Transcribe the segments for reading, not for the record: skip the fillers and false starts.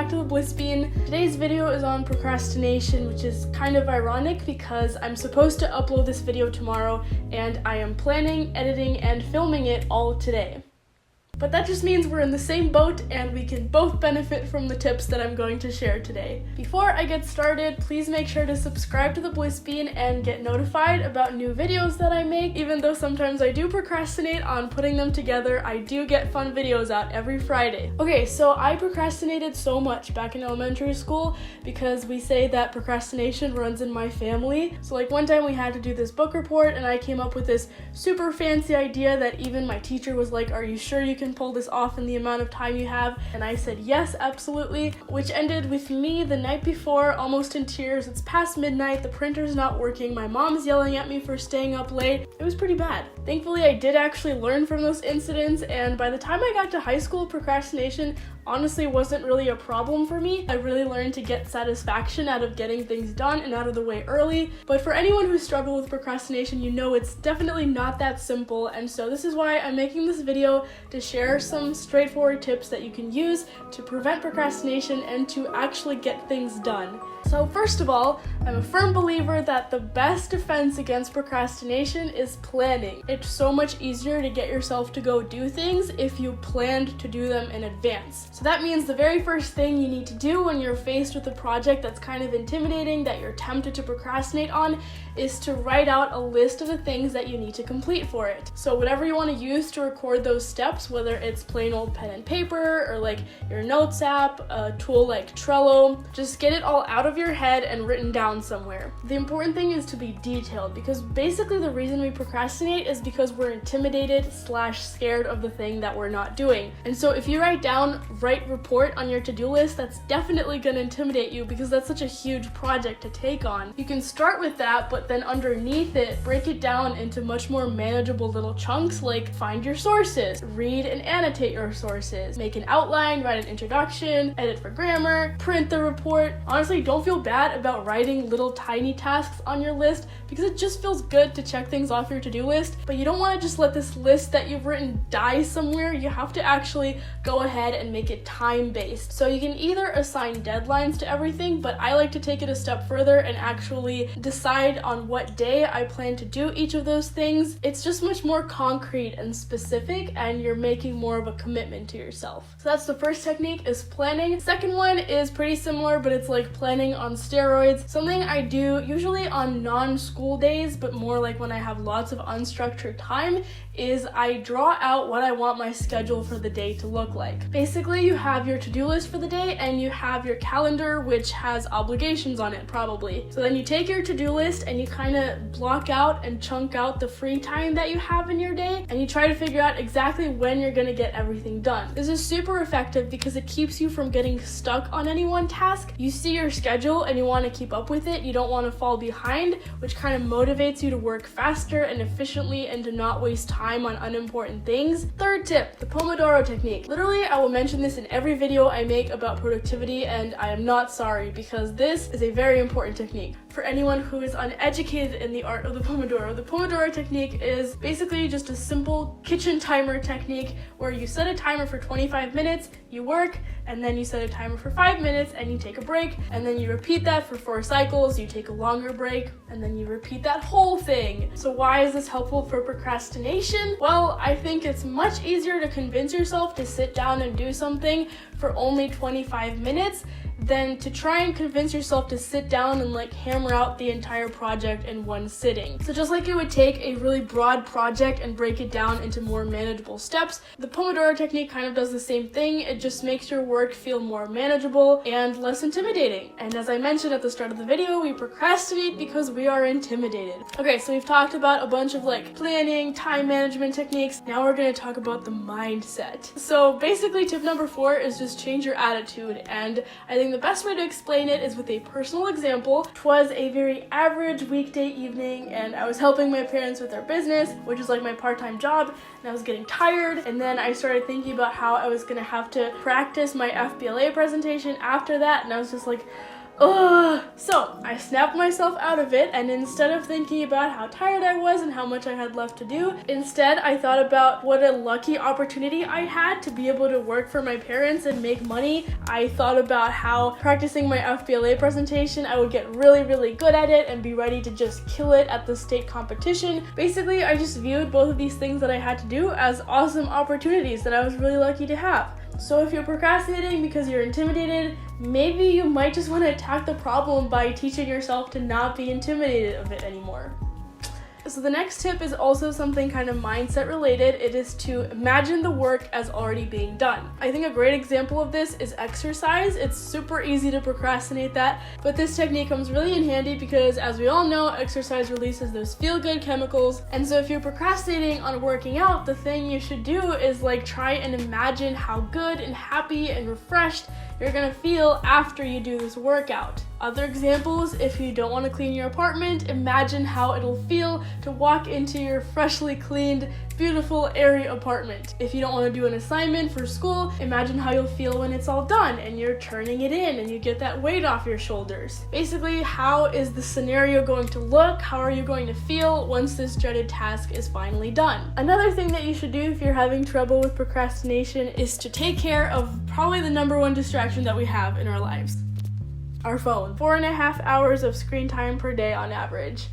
back to the Bliss Bean. Today's video is on procrastination, which is kind of ironic because I'm supposed to upload this video tomorrow and I am planning, editing, and filming it all today. But that just means we're in the same boat and we can both benefit from the tips that I'm going to share today. Before I get started, please make sure to subscribe to the Bliss Bean and get notified about new videos that I make. Even though sometimes I do procrastinate on putting them together, I do get fun videos out every Friday. Okay, so I procrastinated so much back in elementary school because we say that procrastination runs in my family. So like one time we had to do this book report and I came up with this super fancy idea that even my teacher was like, "Are you sure you can pull this off in the amount of time you have?" And I said yes, absolutely, which ended with me the night before almost in tears. It's past midnight, the printer's not working, my mom's yelling at me for staying up late. It was pretty bad. Thankfully, I did actually learn from those incidents, and by the time I got to high school, procrastination honestly wasn't really a problem for me. I really learned to get satisfaction out of getting things done and out of the way early. But for anyone who struggled with procrastination, you know it's definitely not that simple, and so this is why I'm making this video to share some straightforward tips that you can use to prevent procrastination and to actually get things done. So first of all, I'm a firm believer that the best defense against procrastination is planning. It's so much easier to get yourself to go do things if you planned to do them in advance. So that means the very first thing you need to do when you're faced with a project that's kind of intimidating, that you're tempted to procrastinate on, is to write out a list of the things that you need to complete for it. So whatever you want to use to record those steps, whether it's plain old pen and paper or like your notes app, a tool like Trello, just get it all out of your head and written down somewhere. The important thing is to be detailed, because basically the reason we procrastinate is because we're intimidated / scared of the thing that we're not doing. And so if you write down write report on your to-do list, that's definitely going to intimidate you because that's such a huge project to take on. You can start with that, but then underneath it, break it down into much more manageable little chunks, like find your sources, read and annotate your sources, make an outline, write an introduction, edit for grammar, print the report. Honestly, don't feel bad about writing little tiny tasks on your list because it just feels good to check things off your to-do list, but you don't want to just let this list that you've written die somewhere. You have to actually go ahead and make it time-based. So you can either assign deadlines to everything, but I like to take it a step further and actually decide on what day I plan to do each of those things. It's just much more concrete and specific, and you're making more of a commitment to yourself. So that's the first technique, is planning. Second one is pretty similar, but it's like planning on steroids. Something I do usually on non-school days, but more like when I have lots of unstructured time, is I draw out what I want my schedule for the day to look like. Basically, you have your to-do list for the day and you have your calendar, which has obligations on it probably. So then you take your to-do list and you kind of block out and chunk out the free time that you have in your day, and you try to figure out exactly when you're gonna get everything done. This is super effective because it keeps you from getting stuck on any one task. You see your schedule and you want to keep up with it. You don't want to fall behind, which kind of motivates you to work faster and efficiently and to not waste time on unimportant things. Third tip, the Pomodoro technique. Literally, I will mention this in every video I make about productivity, and I am not sorry because this is a very important technique. For anyone who is uneducated in the art of the Pomodoro technique is basically just a simple kitchen timer technique where you set a timer for 25 minutes, you work, and then you set a timer for 5 minutes and you take a break, and then you repeat that for 4 cycles, you take a longer break, and then you repeat that whole thing. So why is this helpful for procrastination? Well, I think it's much easier to convince yourself to sit down and do something for only 25 minutes than to try and convince yourself to sit down and like hammer out the entire project in one sitting. So just like it would take a really broad project and break it down into more manageable steps, the Pomodoro technique kind of does the same thing. It just makes your work feel more manageable and less intimidating. And as I mentioned at the start of the video, we procrastinate because we are intimidated. Okay, so we've talked about a bunch of like planning, time management techniques. Now we're going to talk about the mindset. So basically tip number 4 is just change your attitude, and I think the best way to explain it is with a personal example. 'Twas a very average weekday evening and I was helping my parents with their business, which is like my part-time job, and I was getting tired, and then I started thinking about how I was gonna have to practice my FBLA presentation after that, and I was just like, Ugh. So I snapped myself out of it, and instead of thinking about how tired I was and how much I had left to do, instead I thought about what a lucky opportunity I had to be able to work for my parents and make money. I thought about how practicing my FBLA presentation, I would get really, really good at it and be ready to just kill it at the state competition. Basically, I just viewed both of these things that I had to do as awesome opportunities that I was really lucky to have. So if you're procrastinating because you're intimidated, maybe you might just want to attack the problem by teaching yourself to not be intimidated of it anymore. So the next tip is also something kind of mindset related. It is to imagine the work as already being done. I think a great example of this is exercise. It's super easy to procrastinate that, but this technique comes really in handy because, as we all know, exercise releases those feel-good chemicals. And so if you're procrastinating on working out, the thing you should do is try and imagine how good and happy and refreshed you're gonna feel after you do this workout. Other examples, if you don't want to clean your apartment, imagine how it'll feel to walk into your freshly cleaned, beautiful, airy apartment. If you don't want to do an assignment for school, imagine how you'll feel when it's all done and you're turning it in and you get that weight off your shoulders. Basically, how is the scenario going to look? How are you going to feel once this dreaded task is finally done? Another thing that you should do if you're having trouble with procrastination is to take care of probably the number one distraction that we have in our lives. Our phone. 4.5 hours of screen time per day on average.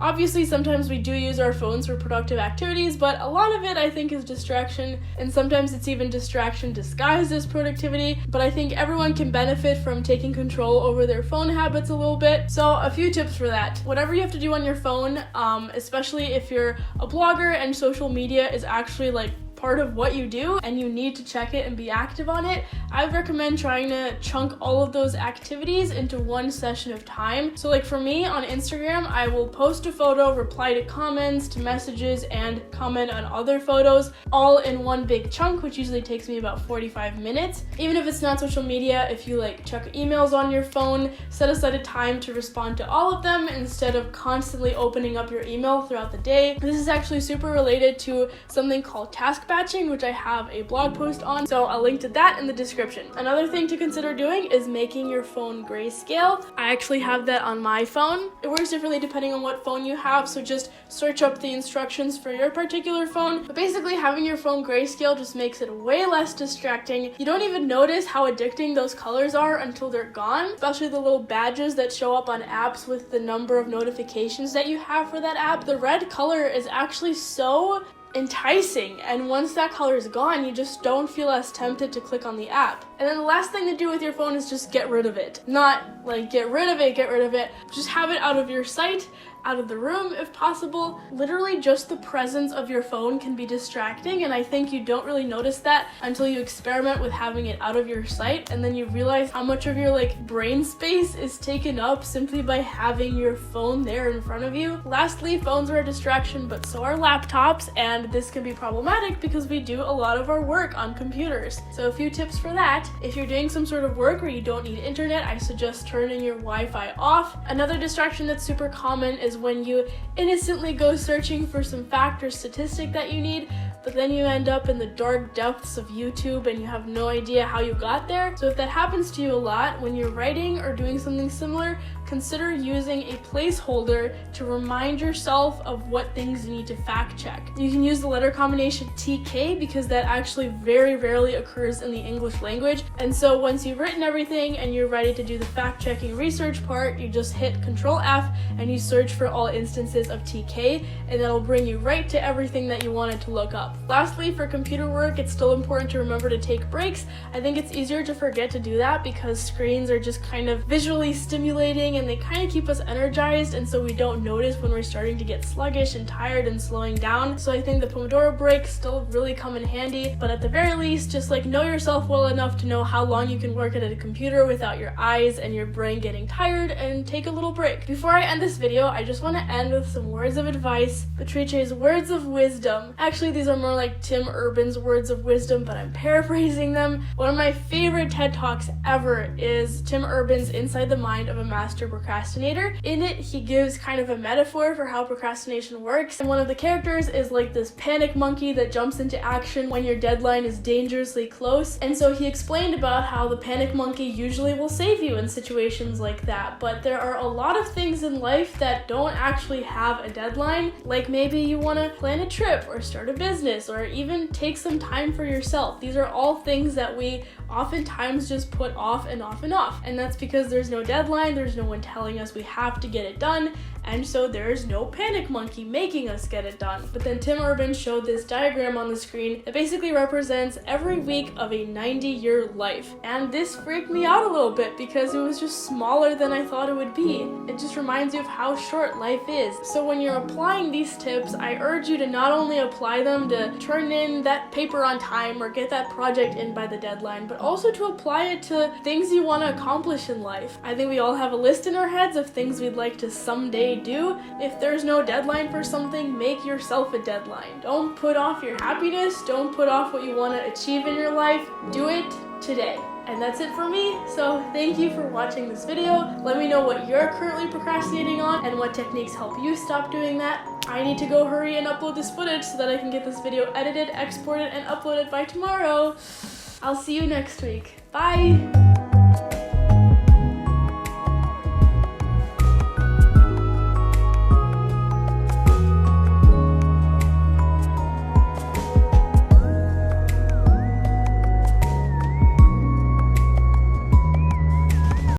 Obviously, sometimes we do use our phones for productive activities, but a lot of it I think is distraction, and sometimes it's even distraction disguised as productivity. But I think everyone can benefit from taking control over their phone habits a little bit. So a few tips for that. Whatever you have to do on your phone, especially if you're a blogger and social media is actually part of what you do and you need to check it and be active on it, I recommend trying to chunk all of those activities into one session of time. So for me on Instagram, I will post a photo, reply to comments, to messages, and comment on other photos all in one big chunk, which usually takes me about 45 minutes. Even if it's not social media, if you check emails on your phone, set aside a time to respond to all of them instead of constantly opening up your email throughout the day. This is actually super related to something called task batching, which I have a blog post on, so I'll link to that in the description. Another thing to consider doing is making your phone grayscale. I actually have that on my phone. It works differently depending on what phone you have, so just search up the instructions for your particular phone. But basically, having your phone grayscale just makes it way less distracting. You don't even notice how addicting those colors are until they're gone, especially the little badges that show up on apps with the number of notifications that you have for that app. The red color is actually so enticing, and once that color is gone, you just don't feel as tempted to click on the app. And then the last thing to do with your phone is just get rid of it. Not get rid of it, just have it out of your sight, out of the room if possible. Literally just the presence of your phone can be distracting, and I think you don't really notice that until you experiment with having it out of your sight, and then you realize how much of your brain space is taken up simply by having your phone there in front of you. Lastly, phones are a distraction, but so are laptops, and this can be problematic because we do a lot of our work on computers. So a few tips for that. If you're doing some sort of work where you don't need internet, I suggest turning your Wi-Fi off. Another distraction that's super common is when you innocently go searching for some fact or statistic that you need, but then you end up in the dark depths of YouTube and you have no idea how you got there. So if that happens to you a lot, when you're writing or doing something similar, consider using a placeholder to remind yourself of what things you need to fact check. You can use the letter combination TK because that actually very rarely occurs in the English language. And so once you've written everything and you're ready to do the fact checking research part, you just hit Control F and you search for all instances of TK, and that'll bring you right to everything that you wanted to look up. Lastly, for computer work, it's still important to remember to take breaks. I think it's easier to forget to do that because screens are just kind of visually stimulating and they kind of keep us energized, and so we don't notice when we're starting to get sluggish and tired and slowing down. So I think the Pomodoro breaks still really come in handy, but at the very least, just know yourself well enough to know how long you can work at a computer without your eyes and your brain getting tired, and take a little break. Before I end this video, I just want to end with some words of advice, Beatrice's words of wisdom. Actually, these are more like Tim Urban's words of wisdom, but I'm paraphrasing them. One of my favorite TED Talks ever is Tim Urban's Inside the Mind of a Master procrastinator. In it, he gives kind of a metaphor for how procrastination works, and one of the characters is like this panic monkey that jumps into action when your deadline is dangerously close. And so he explained about how the panic monkey usually will save you in situations like that, but there are a lot of things in life that don't actually have a deadline. Like maybe you want to plan a trip or start a business or even take some time for yourself. These are all things that we oftentimes just put off and off and off, and that's because there's no deadline, there's no one telling us we have to get it done, and so there's no panic monkey making us get it done. But then Tim Urban showed this diagram on the screen that basically represents every week of a 90-year life, and this freaked me out a little bit because it was just smaller than I thought it would be. It just reminds you of how short life is. So when you're applying these tips, I urge you to not only apply them to turn in that paper on time or get that project in by the deadline, but also to apply it to things you want to accomplish in life. I think we all have a list in our heads of things we'd like to someday do. If there's no deadline for something, make yourself a deadline. Don't put off your happiness, don't put off what you want to achieve in your life. Do it today. And that's it for me, so thank you for watching this video. Let me know what you're currently procrastinating on and what techniques help you stop doing that. I need to go hurry and upload this footage so that I can get this video edited, exported, and uploaded by tomorrow. I'll see you next week. Bye!